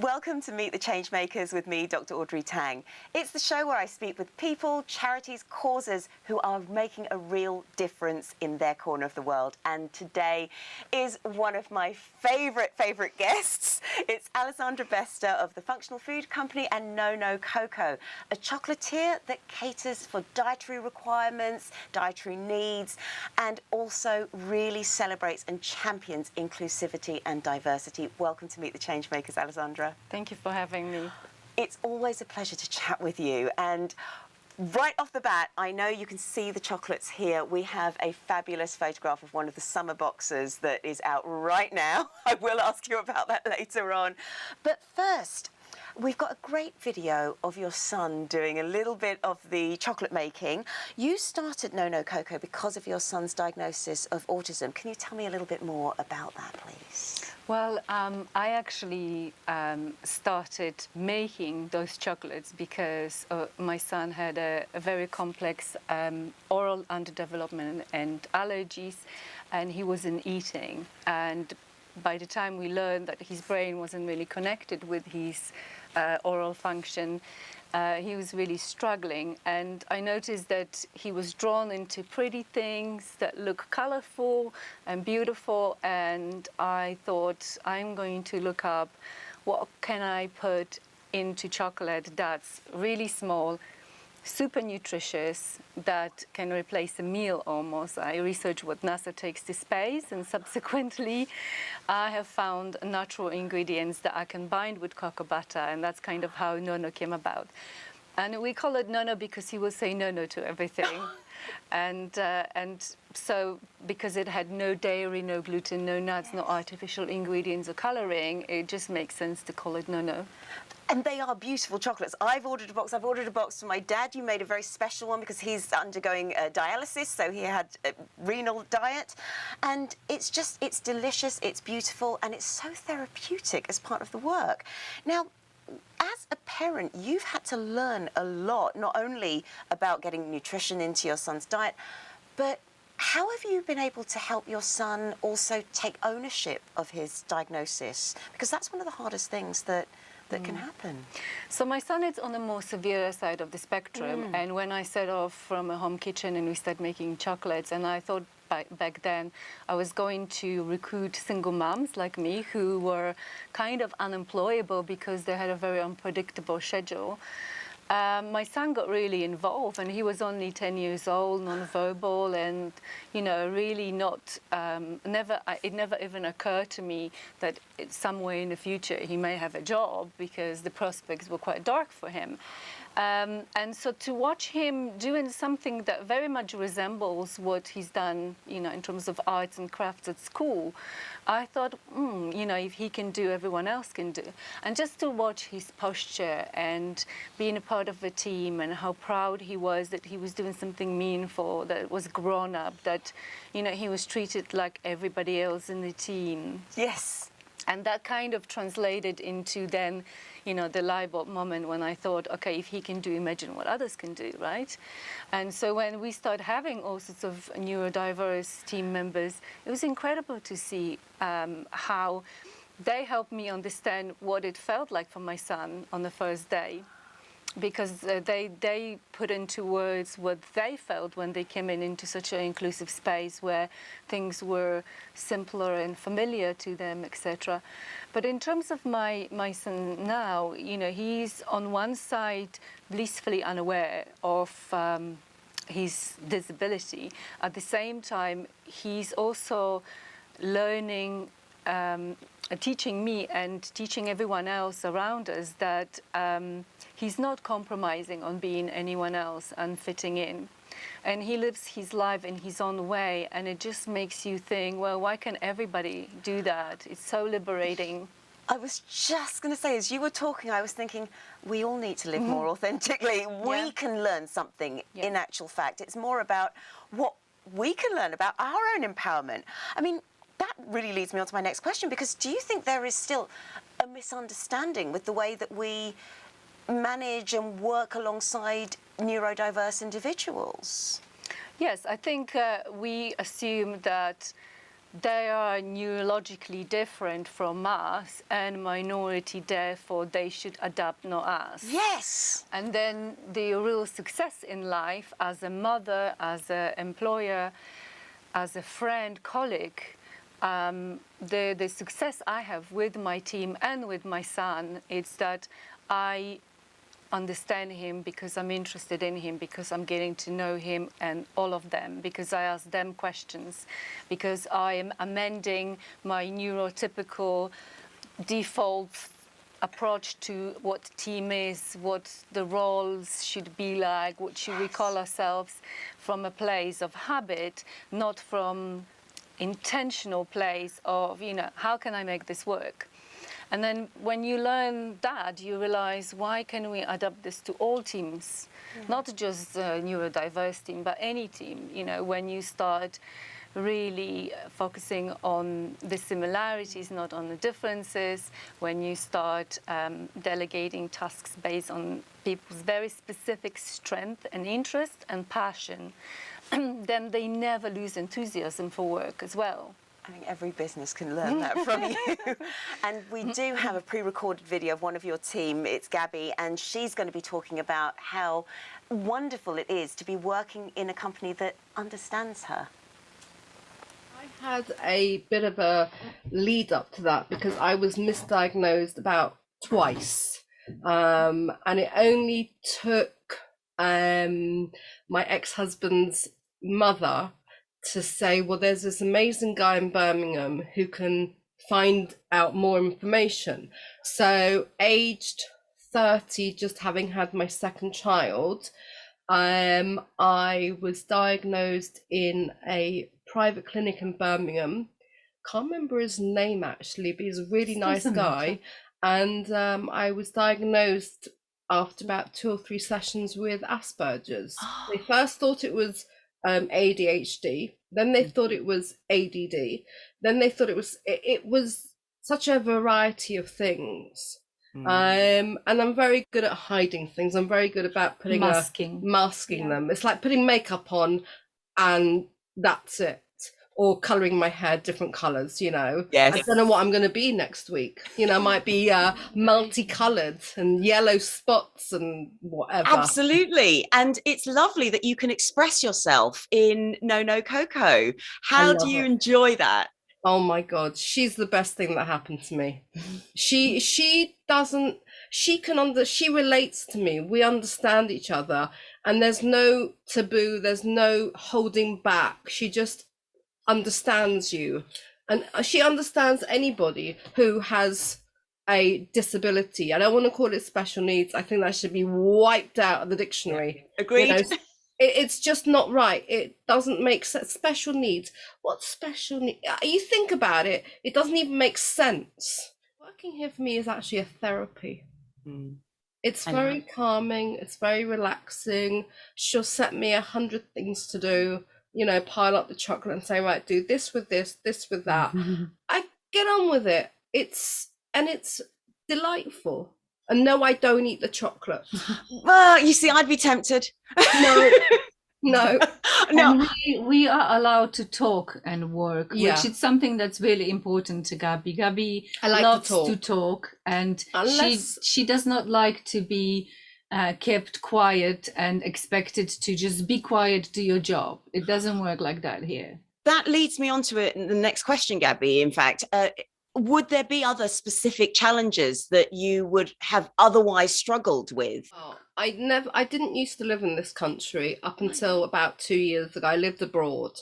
Welcome to Meet the Changemakers with me, Dr. Audrey Tang. It's the show where I speak with people, charities, causes who are making a real difference in their corner of the world. And today is one of my favourite guests. It's Alessandra Bester of the functional food company and Nono Cocoa, a chocolatier that caters for dietary requirements, dietary needs, and also really celebrates and champions inclusivity and diversity. Welcome to Meet the Changemakers, Alessandra. Thank you for having me. It's always a pleasure to chat with you. And right off the bat, I know you can see the chocolates here. We have a fabulous photograph of one of the summer boxes that is out right now. I will ask you about that later on. But first, we've got a great video of your son doing a little bit of the chocolate making. You started Nono Cocoa because of your son's diagnosis of autism. Can you tell me a little bit more about that, please? Well, I actually started making those chocolates because my son had a very complex oral underdevelopment and allergies, and he wasn't eating. And by the time we learned that his brain wasn't really connected with his oral function, he was really struggling, and I noticed that he was drawn into pretty things that look colorful and beautiful, and I thought, I'm going to look up what can I put into chocolate that's really small, super nutritious, that can replace a meal almost. I researched what NASA takes to space, and subsequently I have found natural ingredients that I can bind with cocoa butter, and that's kind of how Nono came about. And we call it Nono because he will say no to everything. and so because it had no dairy, no gluten, no nuts, no artificial ingredients or coloring, it just makes sense to call it Nono. And they are beautiful chocolates. I've ordered a box for my dad. You made a very special one because he's undergoing dialysis, so he had a renal diet. And it's delicious, it's beautiful, and it's so therapeutic as part of the work. Now, as a parent, you've had to learn a lot, not only about getting nutrition into your son's diet, but how have you been able to help your son also take ownership of his diagnosis? Because that's one of the hardest things that can happen. So my son is on the more severe side of the spectrum, and when I set off from a home kitchen and we started making chocolates, and I thought back then I was going to recruit single moms like me who were kind of unemployable because they had a very unpredictable schedule. My son got really involved, and he was only 10 years old, non-verbal, and really not. It never even occurred to me that somewhere in the future he may have a job because the prospects were quite dark for him. And so to watch him doing something that very much resembles what he's done, in terms of arts and crafts at school, I thought, if he can do, everyone else can do. And just to watch his posture and being a part of a team, and how proud he was that he was doing something meaningful, that was grown up, that, he was treated like everybody else in the team. Yes. And that kind of translated into then, the light bulb moment when I thought, okay, if he can do, imagine what others can do, right? And so when we started having all sorts of neurodiverse team members, it was incredible to see how they helped me understand what it felt like for my son on the first day. Because they put into words what they felt when they came into such an inclusive space where things were simpler and familiar to them, etc. But in terms of my son now, he's on one side blissfully unaware of his disability. At the same time, he's also learning, teaching me and teaching everyone else around us that he's not compromising on being anyone else and fitting in. And he lives his life in his own way, and it just makes you think, well, why can't everybody do that? It's so liberating. I was just going to say, as you were talking, I was thinking, we all need to live more authentically. We can learn something in actual fact. It's more about what we can learn about our own empowerment. I mean, that really leads me on to my next question, because do you think there is still a misunderstanding with the way that we manage and work alongside neurodiverse individuals? Yes, I think we assume that they are neurologically different from us and minority, therefore they should adapt, not us. Yes. And then the real success in life as a mother, as an employer, as a friend, colleague, the success I have with my team and with my son is that I understand him because I'm interested in him, because I'm getting to know him and all of them, because I ask them questions, because I am amending my neurotypical default approach to what team is, what the roles should be like, what should we call ourselves, from a place of habit, not from intentional place of, how can I make this work? And then when you learn that, you realize, why can we adapt this to all teams? Not just a neurodiverse team, but any team. When you start really focusing on the similarities, not on the differences, when you start delegating tasks based on people's very specific strength and interest and passion, then they never lose enthusiasm for work as well. I think every business can learn that from you. And we do have a pre-recorded video of one of your team. It's Gaby, and she's going to be talking about how wonderful it is to be working in a company that understands her. I had a bit of a lead up to that because I was misdiagnosed about twice. And it only took my ex-husband's mother to say, well, there's this amazing guy in Birmingham who can find out more information. So aged 30, just having had my second child, I was diagnosed in a private clinic in Birmingham. Can't remember his name actually, but he's a really nice guy. And I was diagnosed after about 2 or 3 sessions with Asperger's. They first thought it was ADHD, then they thought it was ADD, then they thought it was such a variety of things. And I'm very good at hiding things. I'm very good about putting masking them. It's like putting makeup on and that's it, or coloring my hair different colors. Yes. I don't know what I'm going to be next week. I might be multicolored and yellow spots and whatever. Absolutely. And it's lovely that you can express yourself in Nono Cocoa. How do you enjoy that? Oh my God, she's the best thing that happened to me. She relates to me. We understand each other, and there's no taboo, there's no holding back. She just understands you, and she understands anybody who has a disability. I don't want to call it special needs. I think that should be wiped out of the dictionary. Agreed. It's just not right. It doesn't make sense. Special needs. What special need? You think about it, it doesn't even make sense. Working here for me is actually a therapy. It's very calming. It's very relaxing. She'll set me 100 things to do. Pile up the chocolate and say, right, do this with this with that. I get on with it. It's delightful. And no, I don't eat the chocolate. Well, you see, I'd be tempted. No. And we are allowed to talk and work, which is something that's really important to Gaby. Gaby loves to talk, and she does not like to be kept quiet and expected to just be quiet, do your job. It doesn't work like that here. That leads me on to the next question, Gaby, in fact. Would there be other specific challenges that you would have otherwise struggled with? I didn't used to live in this country up until about 2 years ago. I lived abroad,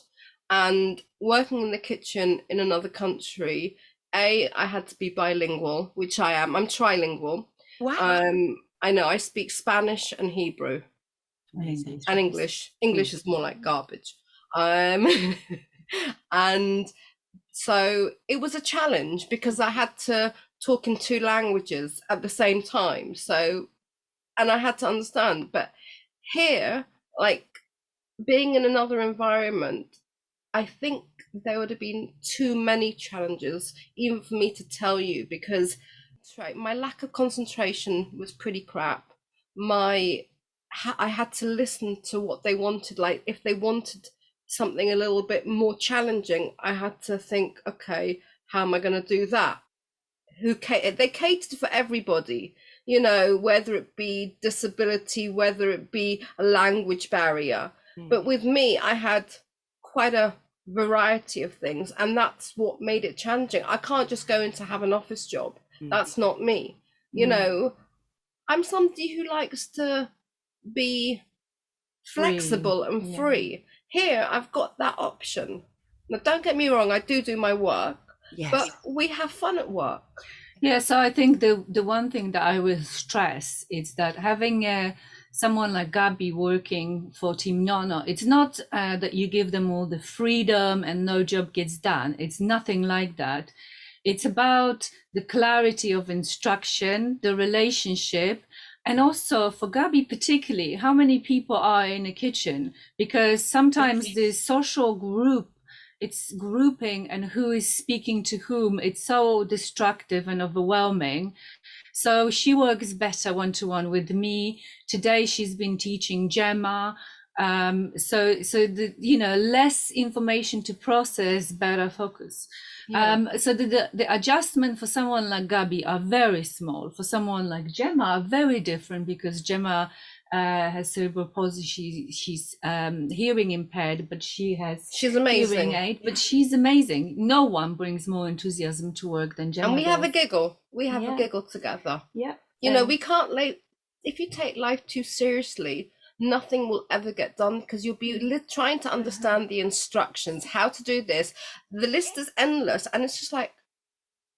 and working in the kitchen in another country, I had to be bilingual, which I am. I'm trilingual. Wow. I know I speak Spanish and Hebrew. Amazing. And English. English is more like garbage. And so it was a challenge because I had to talk in 2 languages at the same time. And I had to understand. But here, like being in another environment, I think there would have been too many challenges, even for me to tell you, because my lack of concentration was pretty crap. I had to listen to what they wanted. Like if they wanted something a little bit more challenging, I had to think, okay, how am I going to do that? They catered for everybody, you know, whether it be disability, whether it be a language barrier. But with me, I had quite a variety of things, and that's what made it challenging. I can't just go in to have an office job. That's not me. You know, I'm somebody who likes to be flexible and free. Here, I've got that option. Now, don't get me wrong, I do my work, but we have fun at work. Yeah, so I think the one thing that I will stress is that having someone like Gaby working for Team Nono, it's not that you give them all the freedom and no job gets done. It's nothing like that. It's about the clarity of instruction, the relationship, and also for Gaby particularly, how many people are in a kitchen? Because sometimes the social group, it's grouping and who is speaking to whom, it's so destructive and overwhelming. So she works better one-to-one with me. Today she's been teaching Gemma. So the, you know, less information to process, better focus. So the adjustment for someone like Gaby are very small. For someone like Gemma are very different, because Gemma has cerebral palsy. She's hearing impaired, but she's amazing. Hearing aid, but she's amazing. No one brings more enthusiasm to work than Gemma. And we does. have a giggle. We have a giggle together. Yeah. You know, we can't if you take life too seriously, nothing will ever get done, because you'll be trying to understand the instructions, how to do this. The list is endless, and it's just like,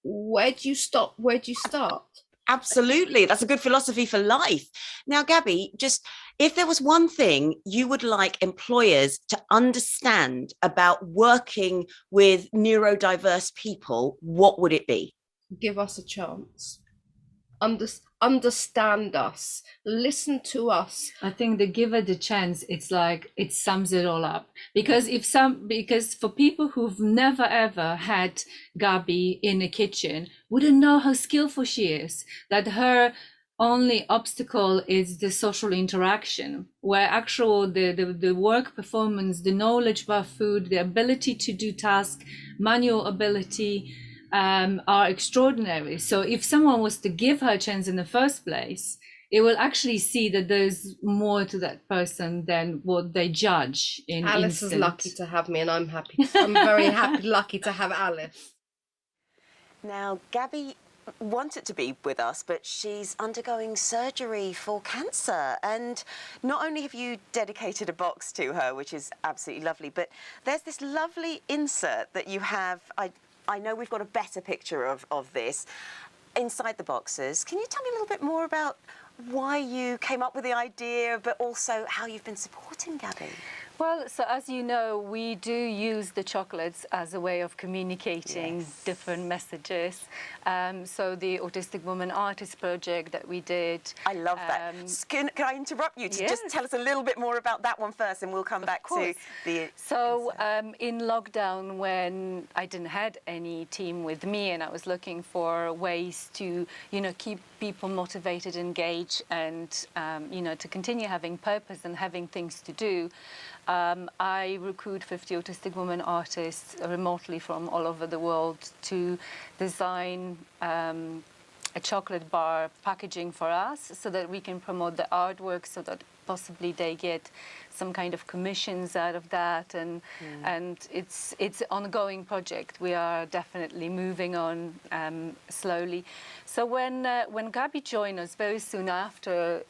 where do you stop? Where do you start? Absolutely. That's a good philosophy for life. Now, Gaby, just if there was one thing you would like employers to understand about working with neurodiverse people, what would it be? Give us a chance. Understand us, listen to us. I think the give it a chance, it's like it sums it all up, because for people who've never ever had Gaby in a kitchen wouldn't know how skillful she is, that her only obstacle is the social interaction, where the work performance, the knowledge about food, the ability to do tasks, manual ability, are extraordinary. So if someone was to give her a chance in the first place, it will actually see that there's more to that person than what they judge in Alice instant. is lucky to have me, and I'm happy. I'm very lucky to have Alice. Now, Gaby wanted to be with us, but she's undergoing surgery for cancer, and not only have you dedicated a box to her, which is absolutely lovely, but there's this lovely insert that you have. I know we've got a better picture of this inside the boxes. Can you tell me a little bit more about why you came up with the idea, but also how you've been supporting Gaby? Well, so as you know, we do use the chocolates as a way of communicating different messages. So the Autistic Woman Artist project that we did. I love that. Can I interrupt you to just tell us a little bit more about that one first, and we'll come back to the... So in lockdown, when I didn't had any team with me, and I was looking for ways to, you know, keep people motivated, engaged, and, you know, to continue having purpose and having things to do, I recruit 50 autistic women artists remotely from all over the world to design a chocolate bar packaging for us, so that we can promote the artwork, so that possibly they get some kind of commissions out of that, and it's an ongoing project. We are definitely moving on slowly. So when Gaby joined us very soon after,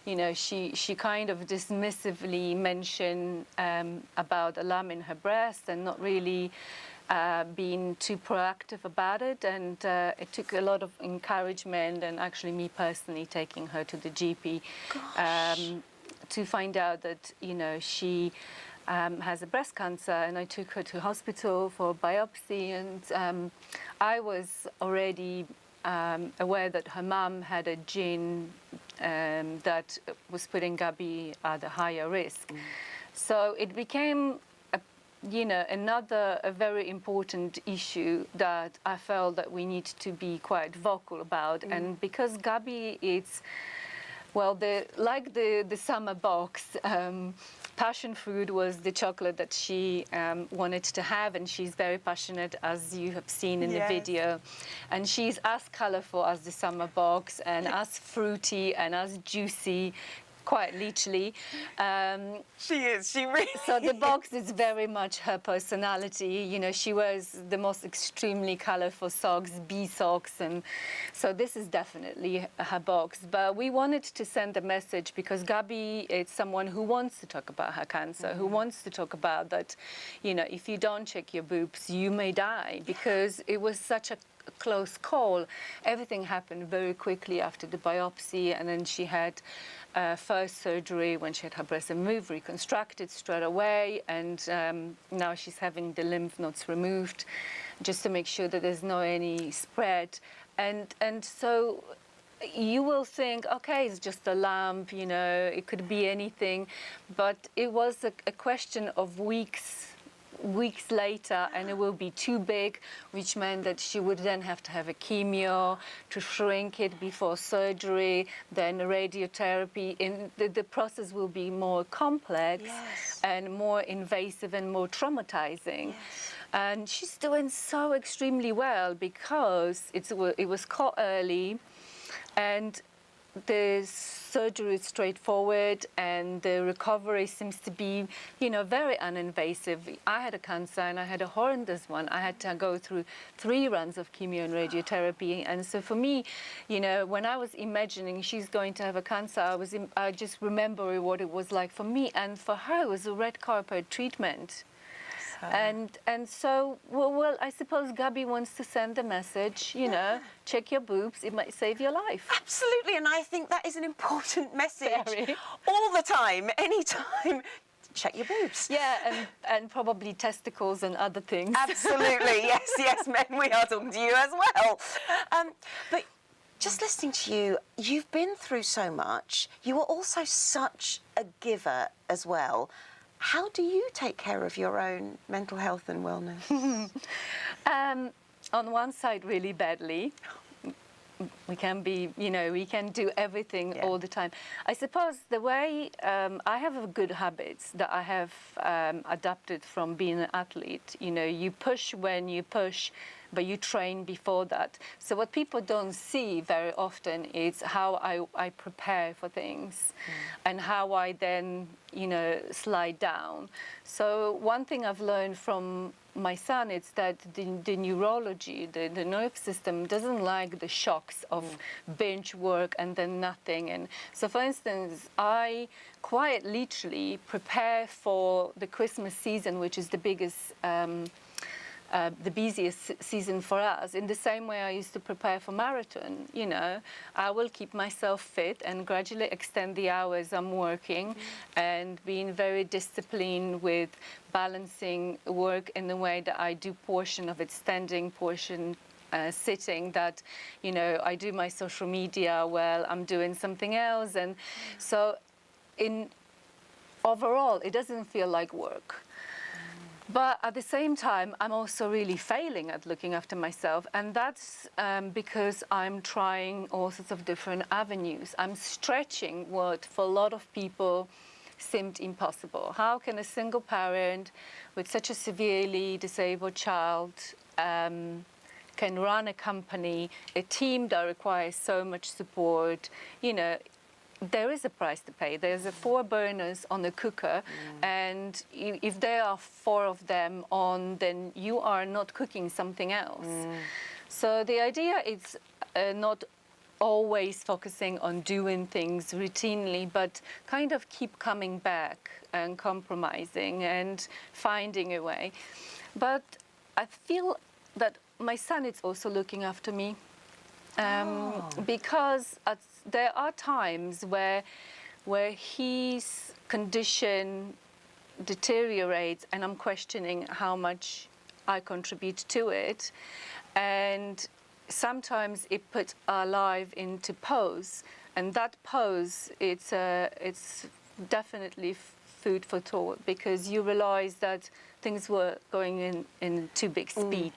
you know, she kind of dismissively mentioned about a lump in her breast and not really being too proactive about it, and it took a lot of encouragement, and actually me personally taking her to the GP to find out that, you know, she has a breast cancer, and I took her to hospital for biopsy, and I was already aware that her mum had a gene that was putting Gaby at a higher risk. So it became you know, a very important issue that I felt that we need to be quite vocal about. And because Gaby is, well, like the summer box, passion fruit was the chocolate that she wanted to have, and she's very passionate, as you have seen in the video. And she's as colourful as the summer box, and as fruity and as juicy, quite literally. She is, she really So the box is very much her personality. You know, she wears the most extremely colourful socks, bee socks, and so this is definitely her box. But we wanted to send a message because Gaby is someone who wants to talk about her cancer, who wants to talk about that, you know, if you don't check your boobs, you may die, because it was such a close call. Everything happened very quickly after the biopsy, and then she had first surgery when she had her breast removed, reconstructed straight away, and now she's having the lymph nodes removed just to make sure that there's no any spread. And so you will think, okay, it's just a lump, you know, it could be anything, but it was a question of weeks later, and it will be too big, which meant that she would then have to have a chemio to shrink it before surgery, then radiotherapy. And the process will be more complex and more invasive and more traumatizing. And she's doing so extremely well because it was caught early, and the surgery is straightforward, and the recovery seems to be, you know, very uninvasive. I had a cancer, and I had a horrendous one. I had to go through 3 runs of chemo and radiotherapy, and so for me, you know, when I was imagining she's going to have a cancer, I just remember what it was like for me, and for her it was a red carpet treatment. And so, well, I suppose Gaby wants to send a message, you know, check your boobs, it might save your life. Absolutely, and I think that is an important message. Very. All the time, anytime. Check your boobs. Yeah, and probably testicles and other things. Absolutely, yes, men, we are talking to you as well. But just listening to you, you've been through so much. You are also such a giver as well. How do you take care of your own mental health and wellness? On one side, really badly. We can be, you know, we can do everything all the time. I suppose the way I have good habits that I have adapted from being an athlete. You know, you push when you push, but you train before that. So what people don't see very often is how I prepare for things and how I then, you know, slide down. So one thing I've learned from my son is that the neurology, the nerve system doesn't like the shocks of binge work and then nothing. And so, for instance, I quite literally prepare for the Christmas season, which is the biggest, the busiest season for us, in the same way I used to prepare for marathon. You know, I will keep myself fit and gradually extend the hours I'm working, and being very disciplined with balancing work in the way that I do portion of it standing, portion sitting, that, you know, I do my social media while I'm doing something else. And so overall, it doesn't feel like work. But at the same time, I'm also really failing at looking after myself. And that's because I'm trying all sorts of different avenues. I'm stretching what for a lot of people seemed impossible. How can a single parent with such a severely disabled child can run a company, a team that requires so much support? You know, there is a price to pay. There's 4 burners on the cooker, and if there are 4 of them on, then you are not cooking something else. So the idea is not always focusing on doing things routinely, but kind of keep coming back and compromising and finding a way. But I feel that my son is also looking after me. Because there are times where his condition deteriorates, and I'm questioning how much I contribute to it, and sometimes it puts our life into pause, and that pause, it's definitely food for thought, because you realize that things were going in too big speed.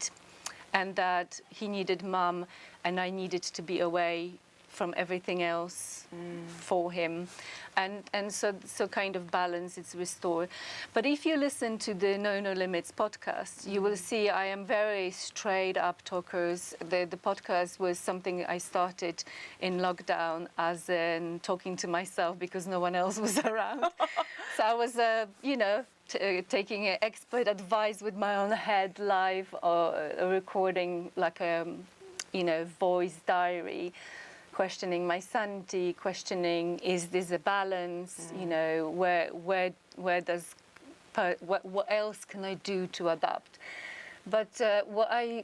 And that he needed mum, and I needed to be away from everything else for him. And so kind of balance is restored. But if you listen to the No Limits podcast, you will see I am very straight up talkers. The podcast was something I started in lockdown as in talking to myself because no one else was around. So I was, taking expert advice with my own head live or recording like a, voice diary, questioning my sanity, questioning, is this a balance? Where does, what else can I do to adapt? But what I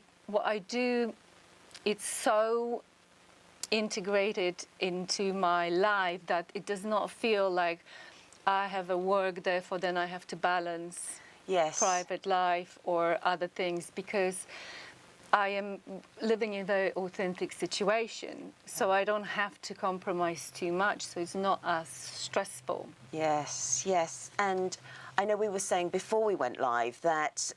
do, it's so integrated into my life that it does not feel like I have a work, therefore then I have to balance private life or other things, because I am living in a very authentic situation, so I don't have to compromise too much, so it's not as stressful. Yes. And I know we were saying before we went live that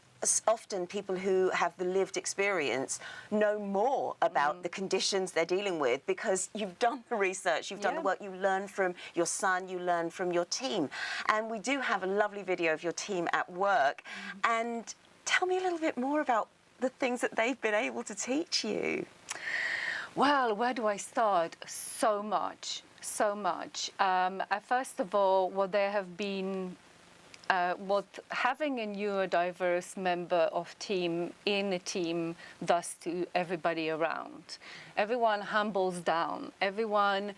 often people who have the lived experience know more about the conditions they're dealing with because you've done the research, you've done the work, you learn from your son, you learn from your team. And we do have a lovely video of your team at work. And tell me a little bit more about the things that they've been able to teach you. Well, where do I start? So much. First of all, what there have been, what having a neurodiverse member of team in a team does to everybody around. Everyone humbles down. Everyone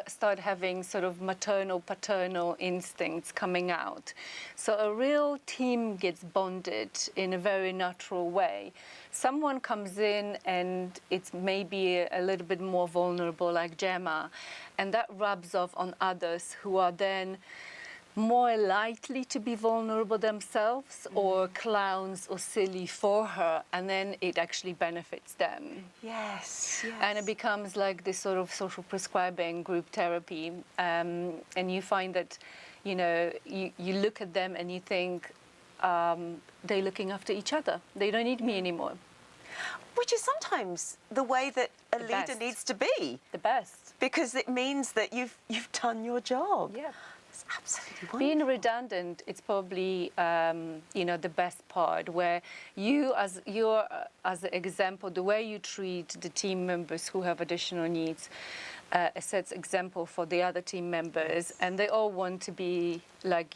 start having sort of maternal, paternal instincts coming out. So a real team gets bonded in a very natural way. Someone comes in and it's maybe a little bit more vulnerable, like Gemma, and that rubs off on others who are then more likely to be vulnerable themselves or clowns or silly for her, and then it actually benefits them. Yes. And it becomes like this sort of social prescribing group therapy, and you find that, you look at them and you think they're looking after each other. They don't need me anymore. Which is sometimes the way that a leader needs to be. The best. Because it means that you've done your job. Yeah. It's absolutely wonderful. Being redundant, it's probably the best part, where you as an example, the way you treat the team members who have additional needs sets example for the other team members, and they all want to be like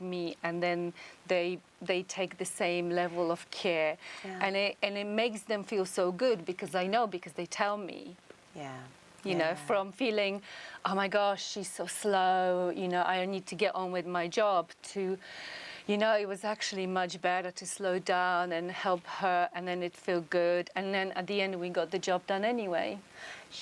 me, and then they take the same level of care, and it makes them feel so good because they tell me. From feeling, oh my gosh, she's so slow, I need to get on with my job, to, it was actually much better to slow down and help her, and then it felt good. And then at the end, we got the job done anyway.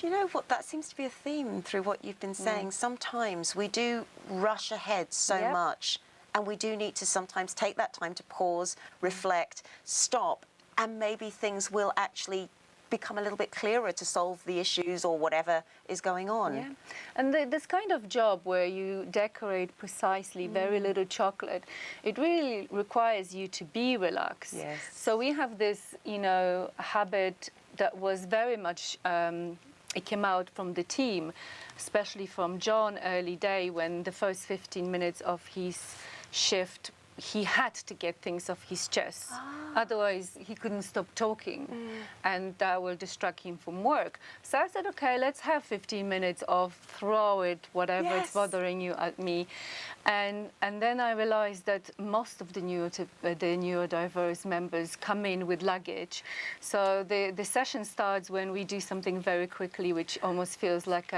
You know what, that seems to be a theme through what you've been saying. Sometimes we do rush ahead so much, and we do need to sometimes take that time to pause, reflect, stop, and maybe things will actually become a little bit clearer to solve the issues or whatever is going on. Yeah, and this kind of job where you decorate precisely very little chocolate, it really requires you to be relaxed. Yes. So we have this, habit that was very much, it came out from the team, especially from John early day, when the first 15 minutes of his shift, he had to get things off his chest. Otherwise, he couldn't stop talking, and that will distract him from work. So I said, okay, let's have 15 minutes of throw it, whatever is bothering you, at me. And then I realized that most of the neurodiverse members come in with luggage. So the session starts when we do something very quickly, which almost feels like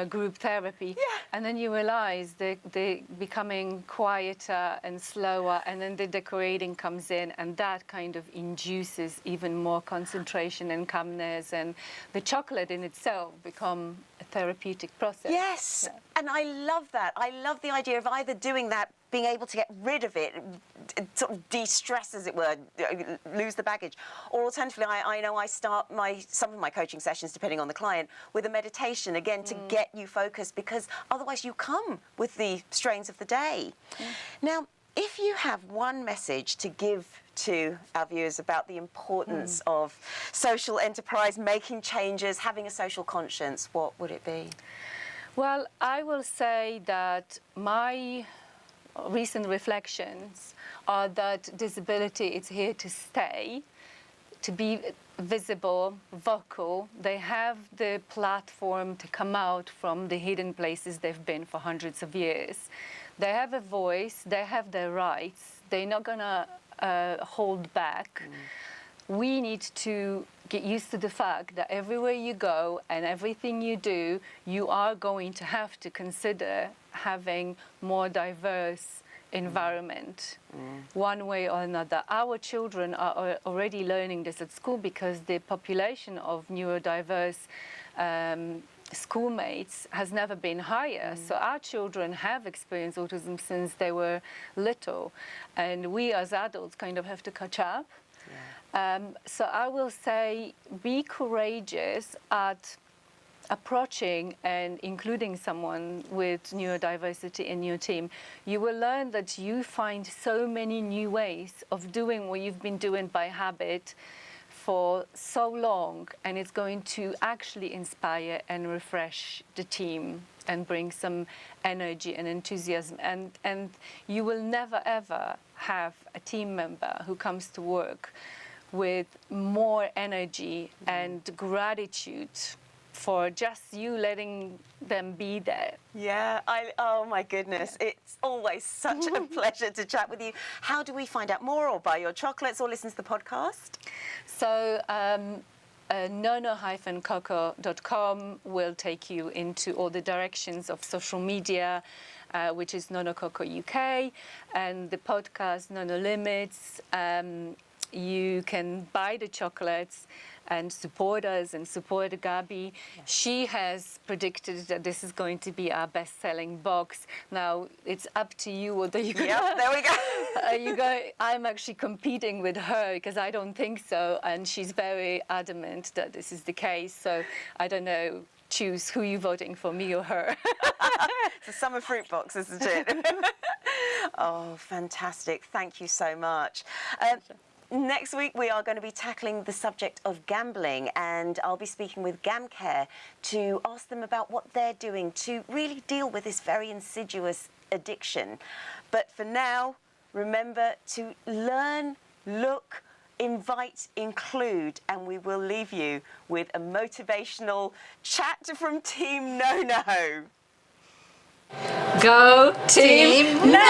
group therapy. And then you realize they're becoming quieter and slower, and then the decorating comes in, and that kind of induces even more concentration and calmness, and the chocolate in itself become a therapeutic process. Yes, and I love that. I love the idea of either doing that, being able to get rid of it, sort of de-stress, as it were, lose the baggage. Or alternatively, I know I start some of my coaching sessions, depending on the client, with a meditation, again, to get you focused, because otherwise you come with the strains of the day. Now, if you have one message to give to our viewers about the importance of social enterprise, making changes, having a social conscience, what would it be? Well, I will say that my recent reflections are that disability is here to stay, to be visible, vocal. They have the platform to come out from the hidden places they've been for hundreds of years. They have a voice, they have their rights, they're not gonna hold back. We need to get used to the fact that everywhere you go and everything you do, you are going to have to consider having more diverse environment, one way or another. Our children are already learning this at school because the population of neurodiverse schoolmates has never been higher. So our children have experienced autism since they were little, and we as adults kind of have to catch up. So I will say, be courageous at approaching and including someone with neurodiversity in your team. You will learn that you find so many new ways of doing what you've been doing by habit for so long, and it's going to actually inspire and refresh the team and bring some energy and enthusiasm, and you will never ever have a team member who comes to work with more energy and gratitude for just you letting them be there. Yeah, oh my goodness, it's always such a pleasure to chat with you. How do we find out more, or buy your chocolates, or listen to the podcast? So nono-cocoa.com will take you into all the directions of social media, which is Nono Cocoa UK, and the podcast Nono Limits. You can buy the chocolates and support us and support Gaby. She has predicted that this is going to be our best-selling box. Now it's up to you whether you. Yep, there we go. I'm actually competing with her because I don't think so, and she's very adamant that this is the case. So I don't know. Choose who you're voting for, me or her. It's a summer fruit box, isn't it? Oh, fantastic! Thank you so much. Next week, we are going to be tackling the subject of gambling, and I'll be speaking with GamCare to ask them about what they're doing to really deal with this very insidious addiction. But for now, remember to learn, look, invite, include, and we will leave you with a motivational chat from Team Nono. Go Team Nono!